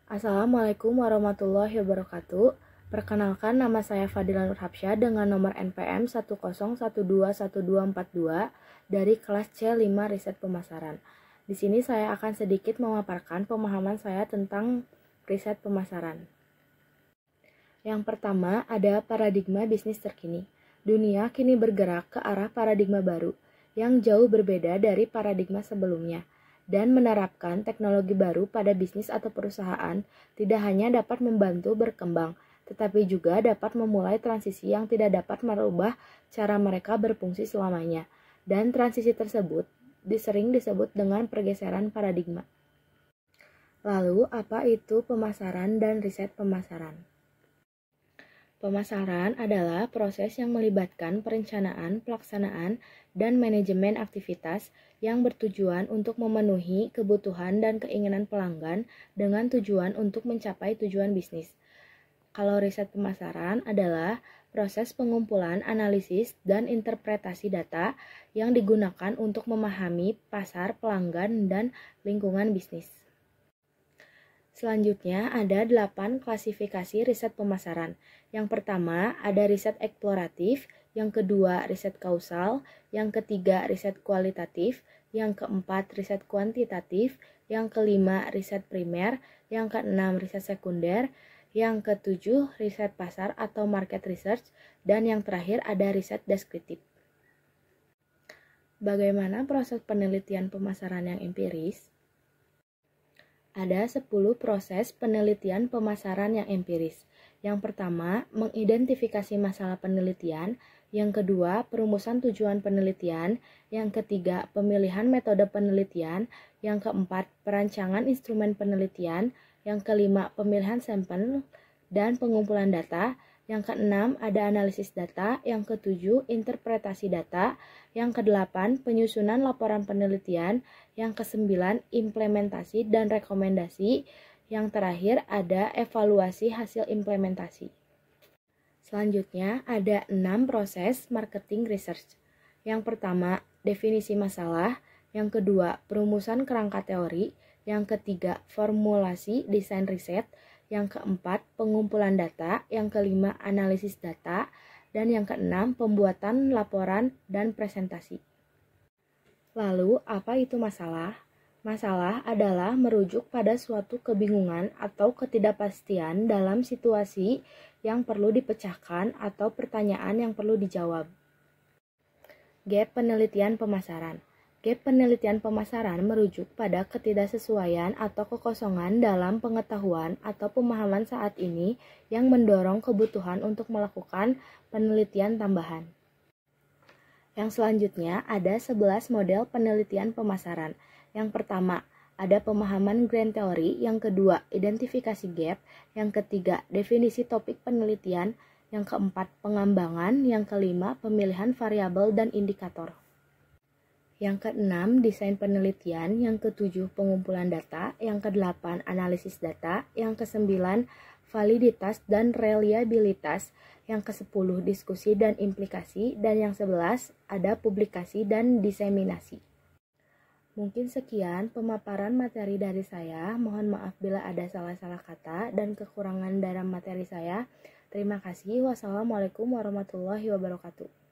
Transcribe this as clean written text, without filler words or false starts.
Assalamualaikum warahmatullahi wabarakatuh. Perkenalkan, nama saya Fadila Nurhapsyah dengan nomor NPM 101212242 dari kelas C5 Riset Pemasaran. Di sini saya akan sedikit memaparkan pemahaman saya tentang riset pemasaran. Yang pertama, ada paradigma bisnis terkini. Dunia kini bergerak ke arah paradigma baru yang jauh berbeda dari paradigma sebelumnya, dan menerapkan teknologi baru pada bisnis atau perusahaan tidak hanya dapat membantu berkembang, tetapi juga dapat memulai transisi yang tidak dapat merubah cara mereka berfungsi selamanya. Dan transisi tersebut sering disebut dengan pergeseran paradigma. Lalu, apa itu pemasaran dan riset pemasaran? Pemasaran adalah proses yang melibatkan perencanaan, pelaksanaan, dan manajemen aktivitas yang bertujuan untuk memenuhi kebutuhan dan keinginan pelanggan dengan tujuan untuk mencapai tujuan bisnis. Kalau riset pemasaran adalah proses pengumpulan, analisis, dan interpretasi data yang digunakan untuk memahami pasar, pelanggan, dan lingkungan bisnis. Selanjutnya ada 8 klasifikasi riset pemasaran. Yang pertama ada riset eksploratif, yang kedua riset kausal, yang ketiga riset kualitatif, yang keempat riset kuantitatif, yang kelima riset primer, yang keenam riset sekunder, yang ketujuh riset pasar atau market research, dan yang terakhir ada riset deskriptif. Bagaimana proses penelitian pemasaran yang empiris? Ada 10 proses penelitian pemasaran yang empiris. Yang pertama, mengidentifikasi masalah penelitian. Yang kedua, perumusan tujuan penelitian. Yang ketiga, pemilihan metode penelitian. Yang keempat, perancangan instrumen penelitian. Yang kelima, pemilihan sampel dan pengumpulan data. Yang keenam, ada analisis data. Yang ketujuh, interpretasi data. Yang kedelapan, penyusunan laporan penelitian. Yang kesembilan, implementasi dan rekomendasi. Yang terakhir, ada evaluasi hasil implementasi. Selanjutnya, ada 6 proses marketing research. Yang pertama, definisi masalah. Yang kedua, perumusan kerangka teori. Yang ketiga, formulasi desain riset. Yang keempat, pengumpulan data. Yang kelima, analisis data. Dan yang keenam, pembuatan laporan dan presentasi. Lalu, apa itu masalah? Masalah adalah merujuk pada suatu kebingungan atau ketidakpastian dalam situasi yang perlu dipecahkan atau pertanyaan yang perlu dijawab. Gap penelitian pemasaran. Gap penelitian pemasaran merujuk pada ketidaksesuaian atau kekosongan dalam pengetahuan atau pemahaman saat ini yang mendorong kebutuhan untuk melakukan penelitian tambahan. Yang selanjutnya ada 11 model penelitian pemasaran. Yang pertama, ada pemahaman grand theory. Yang kedua, identifikasi gap. Yang ketiga, definisi topik penelitian. Yang keempat, pengembangan. Yang kelima, pemilihan variabel dan indikator. Yang keenam, desain penelitian. Yang ketujuh, pengumpulan data. Yang kedelapan, analisis data. Yang kesembilan, validitas dan reliabilitas. Yang kesepuluh, diskusi dan implikasi. Dan yang 11, ada publikasi dan diseminasi. Mungkin sekian pemaparan materi dari saya. Mohon maaf bila ada salah-salah kata dan kekurangan dalam materi saya. Terima kasih. Wassalamualaikum warahmatullahi wabarakatuh.